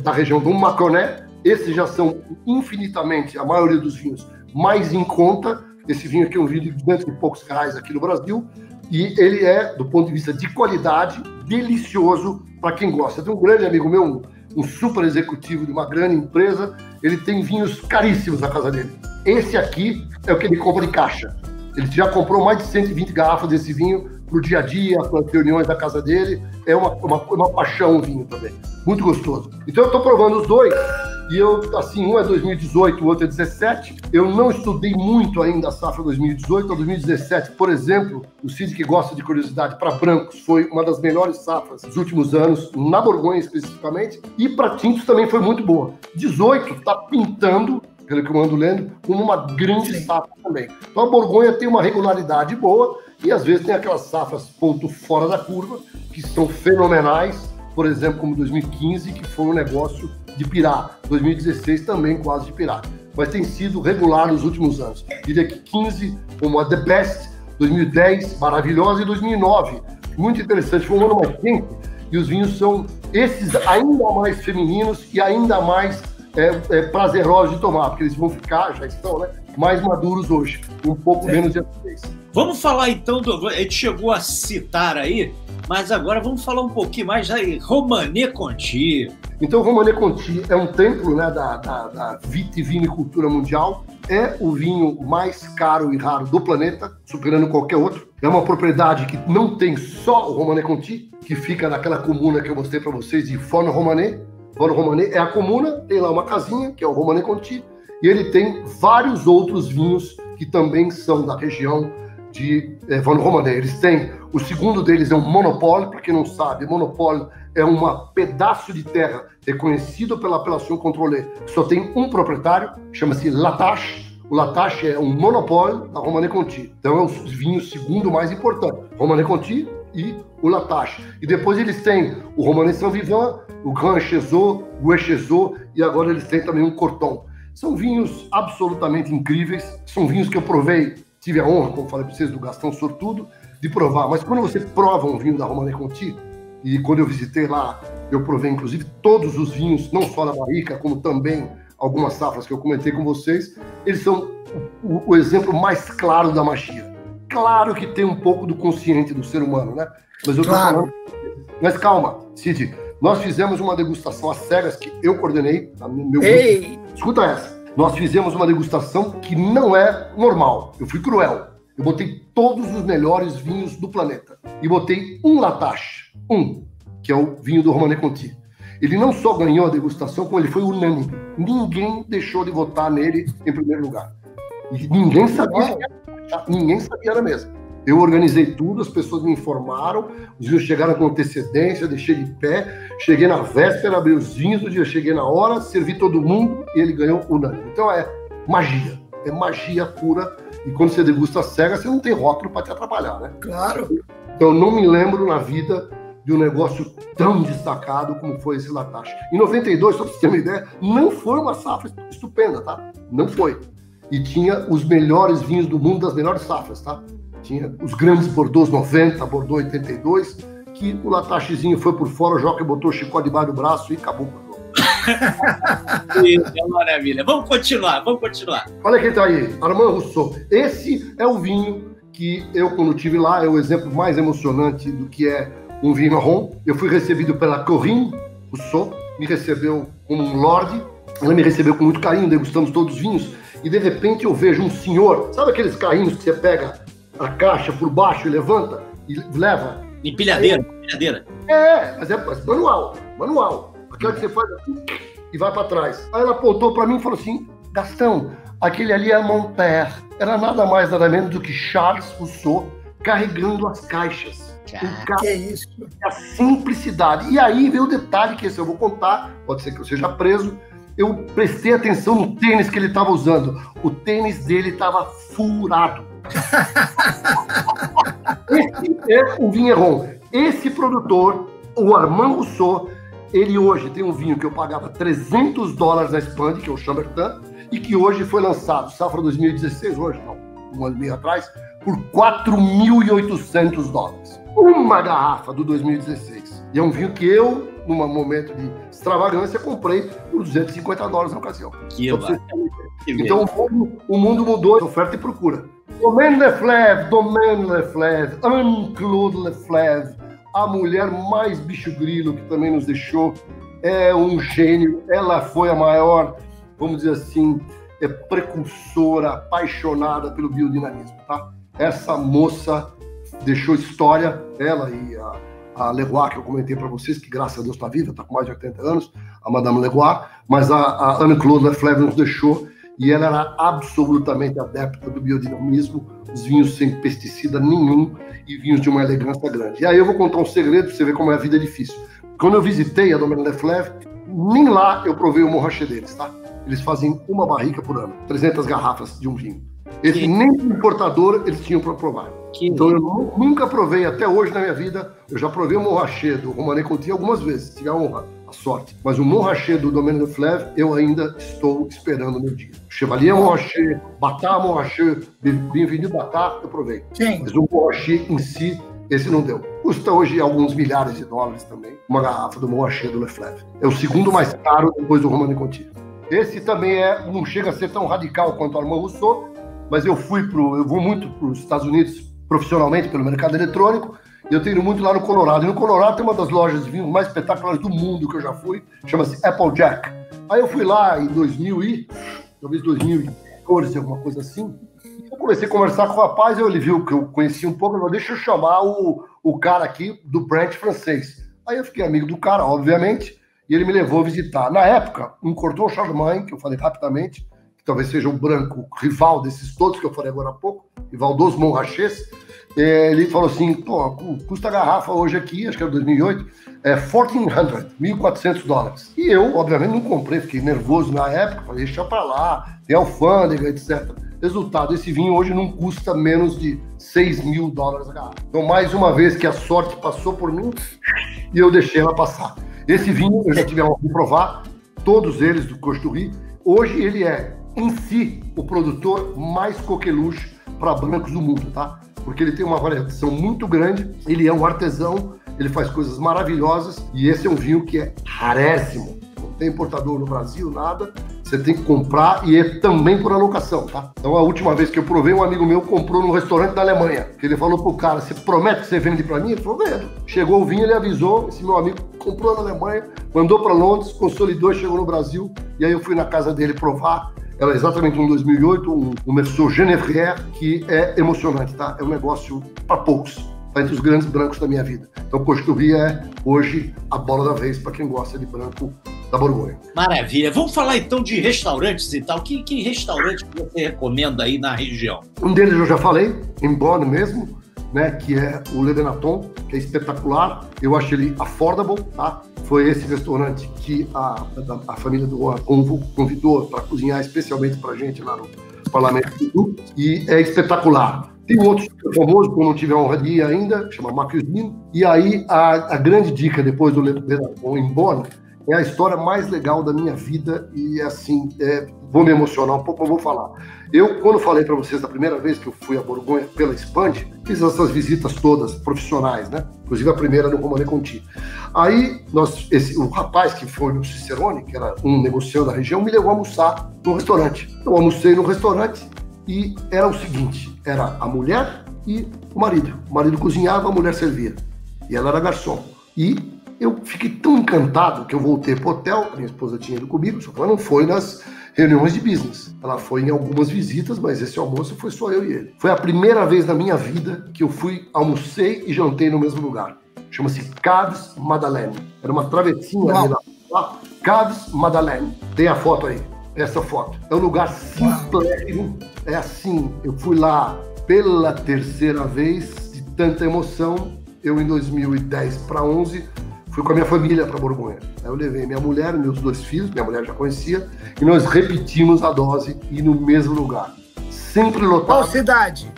da região do Mâconnais. Esses já são infinitamente, a maioria dos vinhos, mais em conta. Esse vinho aqui é um vinho de 200 e poucos reais aqui no Brasil, e ele é, do ponto de vista de qualidade, delicioso para quem gosta. Tem um grande amigo meu, um super executivo de uma grande empresa, ele tem vinhos caríssimos na casa dele. Esse aqui é o que ele compra de caixa. Ele já comprou mais de 120 garrafas desse vinho para o dia a dia, para as reuniões da casa dele. É uma paixão o vinho também. Muito gostoso. Então eu estou provando os dois. E eu, assim, um é 2018, o outro é 17. Eu não estudei muito ainda a safra 2018. A 2017, por exemplo, o Cid, que gosta de curiosidade, para brancos, foi uma das melhores safras dos últimos anos, na Borgonha especificamente. E para tintos também foi muito boa. 18 está pintando, pelo que eu ando lendo, como uma grande safra também. Então a Borgonha tem uma regularidade boa e às vezes tem aquelas safras ponto fora da curva, que são fenomenais, por exemplo, como 2015, que foi um negócio de pirar. 2016 também quase de pirar. Mas tem sido regular nos últimos anos. Diria que 15 como a The Best, 2010 maravilhosa e 2009 muito interessante, foi um ano mais quente e os vinhos são esses ainda mais femininos e ainda mais prazerosos de tomar, porque eles vão ficar, já estão, né, mais maduros hoje, um pouco menos de acidez. Vamos falar então, a gente chegou a citar aí, mas agora vamos falar um pouquinho mais de Romanée Conti. Então, o Romanée Conti é um templo, né, da vitivinicultura mundial, é o vinho mais caro e raro do planeta, superando qualquer outro. É uma propriedade que não tem só o Romanée Conti, que fica naquela comuna que eu mostrei para vocês de Vosne-Romanée. Vosne-Romanée é a comuna, tem lá uma casinha, que é o Romanée Conti, e ele tem vários outros vinhos que também são da região de Vosne-Romanée. Eles têm, o segundo deles é um monopole, para quem não sabe, monopole é um pedaço de terra reconhecido pela Appellation Contrôlée, que só tem um proprietário, chama-se Latache. O Latache é um monopole da Romanée Conti. Então é o vinho segundo mais importante, Romanée Conti e o Latache. E depois eles têm o Romanée Saint-Vivant, o Grand Chezot, o Echezot, e agora eles têm também um Corton. São vinhos absolutamente incríveis, são vinhos que eu provei, tive a honra, como falei para vocês, do Gastão Sortudo, de provar. Mas quando você prova um vinho da Romanée Conti, e quando eu visitei lá, eu provei inclusive todos os vinhos, não só da barrica, como também algumas safras que eu comentei com vocês, eles são o exemplo mais claro da magia. Claro que tem um pouco do consciente do ser humano, né? Mas eu tô falando. Mas calma, Cid, nós fizemos uma degustação às cegas que eu coordenei no meu grupo. Escuta essa. Nós fizemos uma degustação que não é normal. Eu fui cruel. Eu botei todos os melhores vinhos do planeta. E botei um Latache, que é o vinho do Romanée Conti. Ele não só ganhou a degustação, como ele foi unânime. Ninguém deixou de votar nele em primeiro lugar. E ninguém sabia, na mesa. Eu organizei tudo, as pessoas me informaram, os vinhos chegaram com antecedência, deixei de pé, cheguei na véspera, abri os vinhos do dia, cheguei na hora, servi todo mundo e ele ganhou unânime. Então é magia pura E quando você degusta cega, você não tem rótulo para te atrapalhar, né? Claro. Então, eu não me lembro na vida de um negócio tão destacado como foi esse Latache. Em 92, só para você ter uma ideia, não foi uma safra estupenda, tá? Não foi. E tinha os melhores vinhos do mundo, das melhores safras, tá? Tinha os grandes Bordeaux 90, Bordeaux 82, que o Latachezinho foi por fora, o Joca botou o chicote debaixo do braço e acabou com o jogo. Maravilha. Vamos continuar. Olha quem tá aí, Armand Rousseau. Esse é o vinho que eu, quando estive lá, é o exemplo mais emocionante do que é um vinho marrom. Eu fui recebido pela Corinne Rousseau, me recebeu como um lorde, ela me recebeu com muito carinho, degustamos todos os vinhos, e de repente eu vejo um senhor, sabe aqueles carrinhos que você pega a caixa por baixo e levanta e leva? Empilhadeira. Mas manual. Aquela que você faz assim e vai para trás. Aí ela apontou para mim e falou assim, Gastão, aquele ali é Montpère. Era nada mais, nada menos do que Charles Rousseau carregando as caixas. Que é isso? A simplicidade. E aí veio o detalhe que esse eu vou contar, pode ser que eu seja preso. Eu prestei atenção no tênis que ele estava usando. O tênis dele estava furado. Esse é o Vigneron. Esse produtor, o Armand Rousseau, ele hoje tem um vinho que eu pagava $300 na Expand, que é o Chambertin, e que hoje foi lançado, safra 2016, hoje não, um ano e meio atrás, por $4.800. Uma garrafa do 2016. E é um vinho que eu, num momento de extravagância, comprei por $250 na ocasião. Então o mundo mudou, oferta e procura. Domaine Leflaive, Anne-Claude Leflaive, a mulher mais bicho grilo que também nos deixou, é um gênio. Ela foi a maior, vamos dizer assim, precursora, apaixonada pelo biodinamismo, tá? Essa moça deixou história, ela e a Legoire, que eu comentei para vocês, que graças a Deus está viva, está com mais de 80 anos, a Madame Legoire, mas a Anne-Claude Leflaive nos deixou, e ela era absolutamente adepta do biodinamismo, os vinhos sem pesticida nenhum e vinhos de uma elegância grande. E aí eu vou contar um segredo para você ver como é a vida difícil. Quando eu visitei a Domaine Leflaive, nem lá eu provei o Montrachet deles, tá? Eles fazem uma barrica por ano, 300 garrafas de um vinho. Esse nem importador eles tinham para provar. Então eu nunca provei até hoje na minha vida. Eu já provei o Montrachet do Romanée Conti algumas vezes, tive a honra, a sorte. Mas o Montrachet do Domaine Leflaive eu ainda estou esperando o meu dia. Chevalier Montrachet, Batard Montrachet, Bienvenue Batard, eu provei. Sim. Mas o Montrachet em si, esse não deu. Custa hoje alguns milhares de dólares também, uma garrafa do Montrachet do Leflaive. É o segundo mais caro depois do Romanée Conti. Esse também não chega a ser tão radical quanto o Armand Rousseau, mas eu vou muito para os Estados Unidos profissionalmente pelo mercado eletrônico, e eu tenho muito lá no Colorado. E no Colorado tem uma das lojas de vinho mais espetaculares do mundo que eu já fui, chama-se Applejack. Aí eu fui lá em 2014, alguma coisa assim, e eu comecei a conversar com o rapaz, ele viu que eu conhecia um pouco, ele falou, deixa eu chamar o cara aqui do branch francês. Aí eu fiquei amigo do cara, obviamente, e ele me levou a visitar. Na época, um Corton Charlemagne, que eu falei rapidamente, que talvez seja o branco rival desses todos que eu falei agora há pouco, rival dos Montrachets, ele falou assim, pô, custa a garrafa hoje aqui, acho que era 2008, $1.400. E eu, obviamente, não comprei, fiquei nervoso na época, falei, deixa pra lá, tem alfândega, etc. Resultado, esse vinho hoje não custa menos de $6.000 a garrafa. Então, mais uma vez que a sorte passou por mim, e eu deixei ela passar. Esse vinho, eu já tive a honra de provar, todos eles do Coche-du-Rif. Hoje ele é, em si, o produtor mais coqueluche para brancos do mundo, tá? Porque ele tem uma variação muito grande, ele é um artesão, ele faz coisas maravilhosas, e esse é um vinho que é rarésimo. Não tem importador no Brasil, nada. Você tem que comprar e é também por alocação, tá? Então, a última vez que eu provei, um amigo meu comprou num restaurante da Alemanha. Ele falou pro cara, você promete que você vende pra mim? Ele falou, vendo. Chegou o vinho, ele avisou, esse meu amigo comprou na Alemanha, mandou pra Londres, consolidou, chegou no Brasil, e aí eu fui na casa dele provar. Ela é exatamente um 2008, um Merceau Genévrier, que é emocionante, tá? É um negócio para poucos, tá entre os grandes brancos da minha vida. Então, Coche-du-Rif é, hoje, a bola da vez para quem gosta de branco da Borgonha. Maravilha. Vamos falar, então, de restaurantes e tal. Que restaurante você recomenda aí na região? Um deles eu já falei, em Bonn mesmo, né, que é o Le Benaton, que é espetacular. Eu acho ele affordable, tá? Foi esse restaurante que a família do Juan convidou para cozinhar especialmente para a gente lá parlamento e é espetacular. Tem um outro super famoso, que eu não tive a honra de ir ainda, chama Marquezine. E aí, a grande dica depois do Le Dragons em Bonn é a história mais legal da minha vida e, assim, vou me emocionar um pouco, mas vou falar. Eu, quando falei para vocês da primeira vez que eu fui a Borgonha pela Expand, fiz essas visitas todas profissionais, né? Inclusive a primeira no Romanée Conti. Aí, o rapaz que foi no Cicerone, que era um negociante da região, me levou a almoçar no restaurante. Eu almocei no restaurante e era o seguinte, era a mulher e o marido. O marido cozinhava, a mulher servia. E ela era garçom. E eu fiquei tão encantado que eu voltei pro hotel, minha esposa tinha ido comigo, só que ela não foi nas reuniões de business. Ela foi em algumas visitas, mas esse almoço foi só eu e ele. Foi a primeira vez na minha vida que eu almocei e jantei no mesmo lugar. Chama-se Caves Madeleine. Era uma travessinha ali lá. Caves Madeleine. Tem a foto aí. Essa foto. É um lugar simplérrimo. É assim, eu fui lá pela terceira vez, de tanta emoção. Eu, em 2010 para 11, fui com a minha família para Borgonha. Aí eu levei minha mulher, meus 2 filhos, minha mulher já conhecia, e nós repetimos a dose e no mesmo lugar. Sempre lotado. Qual cidade?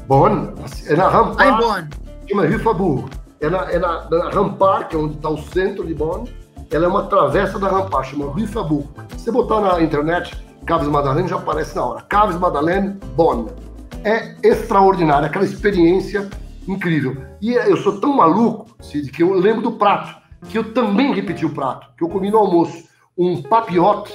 Bonn. É na Rampart. Em Bonn. Chama Ruffaburg. É na Rampart, que é onde está o centro de Bonn. Ela é uma travessa da Rampart, chama Ruffaburg. Se você botar na internet, Caves Madeleine, já aparece na hora. Caves Madeleine, Bonn. É extraordinário, aquela experiência incrível. E eu sou tão maluco, Cid, que eu lembro do prato, que eu também repeti o prato, que eu comi no almoço. Um papillote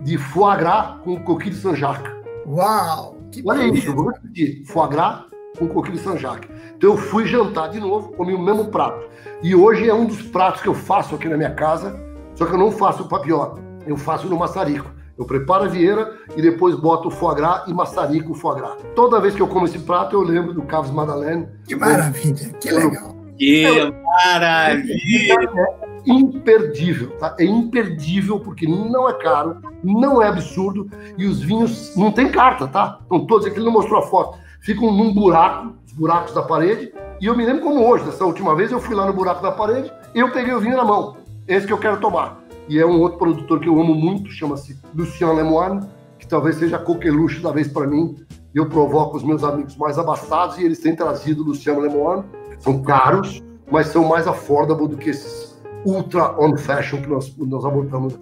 de foie gras com coquille de Saint-Jacques. Uau! Olha isso, eu vou repetir. Foie gras com coquille de Saint-Jacques. Então eu fui jantar de novo, comi o mesmo prato. E hoje é um dos pratos que eu faço aqui na minha casa, só que eu não faço o papillote, eu faço no maçarico. Eu preparo a vieira e depois boto o foie gras e maçarico o foie gras. Toda vez que eu como esse prato, eu lembro do Caves Madeleine. Que maravilha, que legal. Que maravilha! É imperdível, tá? É imperdível porque não é caro, não é absurdo e os vinhos não tem carta, tá? Então todos aqui, ele não mostrou a foto, ficam num buraco, os buracos da parede, e eu me lembro como hoje, dessa última vez eu fui lá no buraco da parede, eu peguei o vinho na mão, esse que eu quero tomar. E é um outro produtor que eu amo muito, chama-se Lucien Lemoine, que talvez seja a coqueluche da vez para mim. Eu provoco os meus amigos mais abastados e eles têm trazido Lucien Lemoine. São caros, mas são mais affordable do que esses ultra on fashion que nós abordamos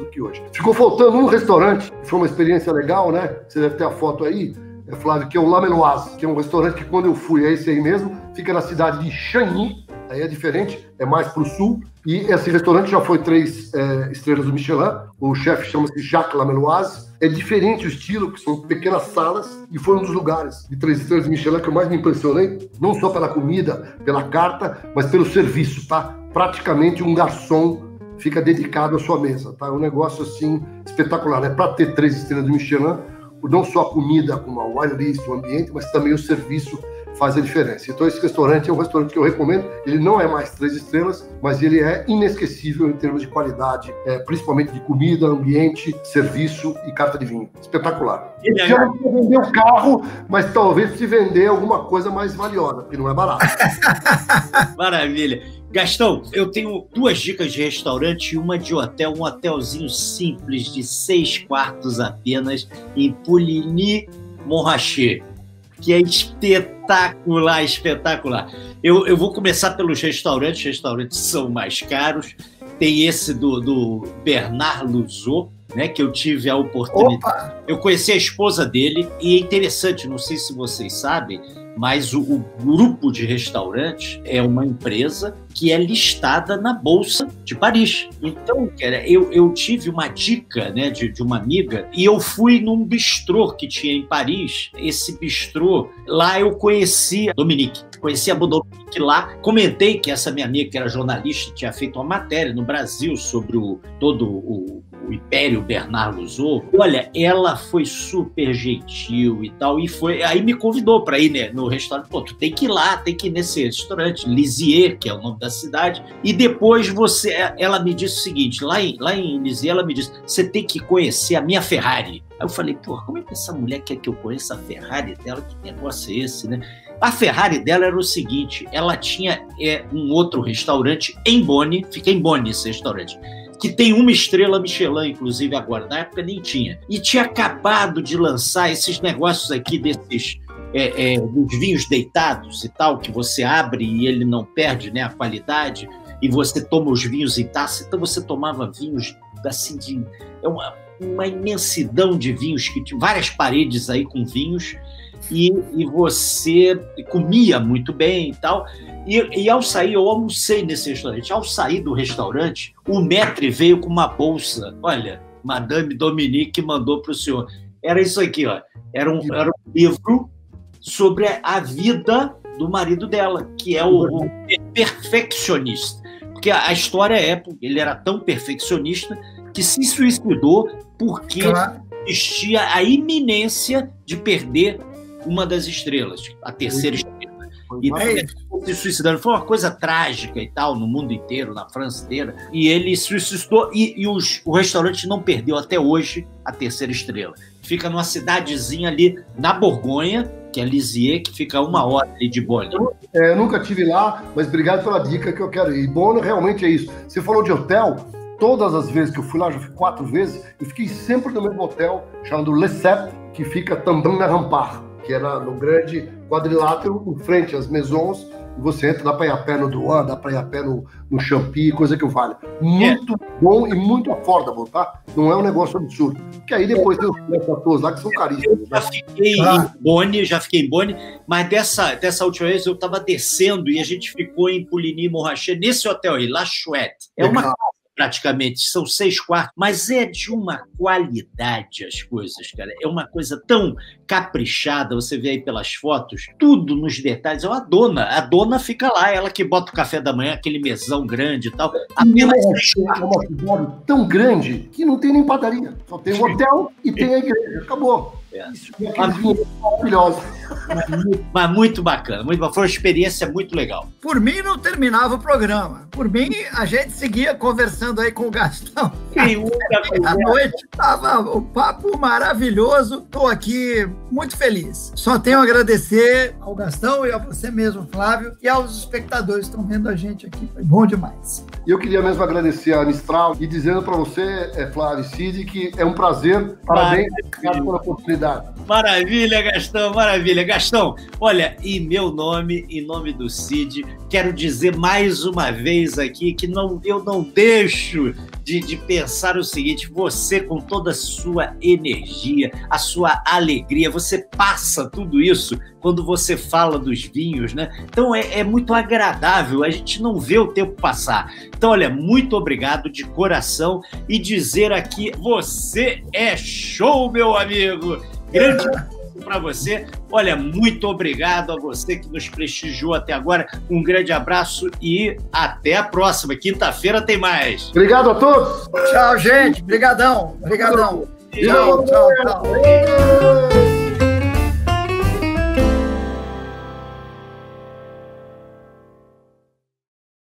aqui hoje. Ficou faltando um restaurante, foi uma experiência legal, né? Você deve ter a foto aí, Flávio, que é o La Meloise, que é um restaurante que quando eu fui, é esse aí mesmo, fica na cidade de Chagny, aí é diferente, é mais para o sul, e esse restaurante já foi 3 estrelas do Michelin, o chefe chama-se Jacques La Meloise, é diferente o estilo, que são pequenas salas, e foi um dos lugares de 3 estrelas do Michelin que eu mais me impressionei, não só pela comida, pela carta, mas pelo serviço, tá? Praticamente um garçom fica dedicado à sua mesa, tá? É um negócio, assim, espetacular, né? Para ter 3 estrelas do Michelin, não só a comida, como a wine list, o ambiente, mas também o serviço faz a diferença. Então esse restaurante é um restaurante que eu recomendo, ele não é mais 3 estrelas, mas ele é inesquecível em termos de qualidade, principalmente de comida, ambiente, serviço e carta de vinho. Espetacular. Já não precisa vender o carro, mas talvez precise vender alguma coisa mais valiosa, porque não é barato. Maravilha. Gastão, eu tenho 2 dicas de restaurante e uma de hotel, um hotelzinho simples de 6 quartos apenas em Pouligny-Montrachet, que é espetacular, espetacular. Eu vou começar pelos restaurantes são mais caros. Tem esse do Bernard Louzot, né, que eu tive a oportunidade. Opa! Eu conheci a esposa dele e é interessante, não sei se vocês sabem, mas o grupo de restaurantes é uma empresa que é listada na Bolsa de Paris. Então, eu tive uma dica, né, de uma amiga e eu fui num bistrô que tinha em Paris. Esse bistrô, lá eu conheci a Dominique. Conheci a Dominique lá. Comentei que essa minha amiga, que era jornalista, tinha feito uma matéria no Brasil sobre todo o Império Bernard Louzot. Olha, ela foi super gentil e tal, e aí me convidou para ir, né, no restaurante. Pô, tu tem que ir lá, tem que ir nesse restaurante, Lisieux, que é o nome da cidade, e depois ela me disse o seguinte, lá em Lisieux, ela me disse, você tem que conhecer a minha Ferrari. Aí eu falei, pô, como é que essa mulher quer que eu conheça a Ferrari dela? Que negócio é esse, né? A Ferrari dela era o seguinte, ela tinha um outro restaurante em Bonn, fica em Bonn esse restaurante, que tem uma estrela Michelin, inclusive agora, na época nem tinha, e tinha acabado de lançar esses negócios aqui desses dos vinhos deitados e tal, que você abre e ele não perde, né, a qualidade, e você toma os vinhos em taça. Então você tomava vinhos assim de uma imensidão de vinhos, que tinha várias paredes aí com vinhos, e você comia muito bem e tal. E ao sair, eu almocei nesse restaurante. Ao sair do restaurante, o maître veio com uma bolsa. Olha, Madame Dominique mandou para o senhor. Era isso aqui, ó. Era um livro sobre a vida do marido dela, que é o perfeccionista. Porque a história ele era tão perfeccionista que se suicidou porque existia a iminência de perder uma das estrelas, a terceira estrela. E se suicidando. Foi uma coisa trágica e tal, no mundo inteiro, na França inteira. E ele se suicidou e o restaurante não perdeu até hoje a terceira estrela. Fica numa cidadezinha ali na Borgonha, que é Lisieux, que fica a 1 hora ali de Bonn. Eu nunca estive lá, mas obrigado pela dica que eu quero ir. E Bonn realmente é isso. Você falou de hotel, todas as vezes que eu fui lá, já fui 4 vezes, eu fiquei sempre no mesmo hotel, chamado Le Cep, que fica também na Rampart, que era no grande quadrilátero, em frente às Maisons, e você entra, dá para ir a pé no Douai, dá para ir a pé no Champy, coisa que vale. Muito bom e muito affordable, tá? Não é um negócio absurdo. Porque aí depois tem os platôs lá que são caríssimos. Eu já fiquei em Bonn, mas dessa última vez eu estava descendo e a gente ficou em Pouligny-Montrachet, nesse hotel aí, La Chouette. É uma casa, praticamente, são 6 quartos, mas é de uma qualidade as coisas, cara. É uma coisa tão caprichada, você vê aí pelas fotos, tudo nos detalhes. A dona fica lá, ela que bota o café da manhã, aquele mesão grande e tal. Apenas é uma cidade tão grande que não tem nem padaria. Só tem o hotel e tem a igreja. Acabou. Isso é maravilhoso. Mas muito bacana, foi uma experiência muito legal. Por mim, não terminava o programa. Por mim, a gente seguia conversando aí com o Gastão. À noite, estava o papo maravilhoso. Estou aqui muito feliz. Só tenho a agradecer ao Gastão e a você mesmo, Flávio, e aos espectadores que estão vendo a gente aqui. Foi bom demais. E eu queria mesmo agradecer a Mistral e dizendo para você, Flávio e Cid, que é um prazer. Parabéns, obrigado pela oportunidade. Maravilha, Gastão, maravilha. Gastão, olha, em meu nome, em nome do Cid, quero dizer mais uma vez aqui que eu não deixo de pensar o seguinte: você, com toda a sua energia, a sua alegria, você passa tudo isso quando você fala dos vinhos, né? Então é muito agradável, a gente não vê o tempo passar. Então, olha, muito obrigado de coração, e dizer aqui, você é show, meu amigo! Grande para você. Olha, muito obrigado a você que nos prestigiou até agora. Um grande abraço e até a próxima. Quinta-feira tem mais. Obrigado a todos. Tchau, gente. Obrigadão. Tchau.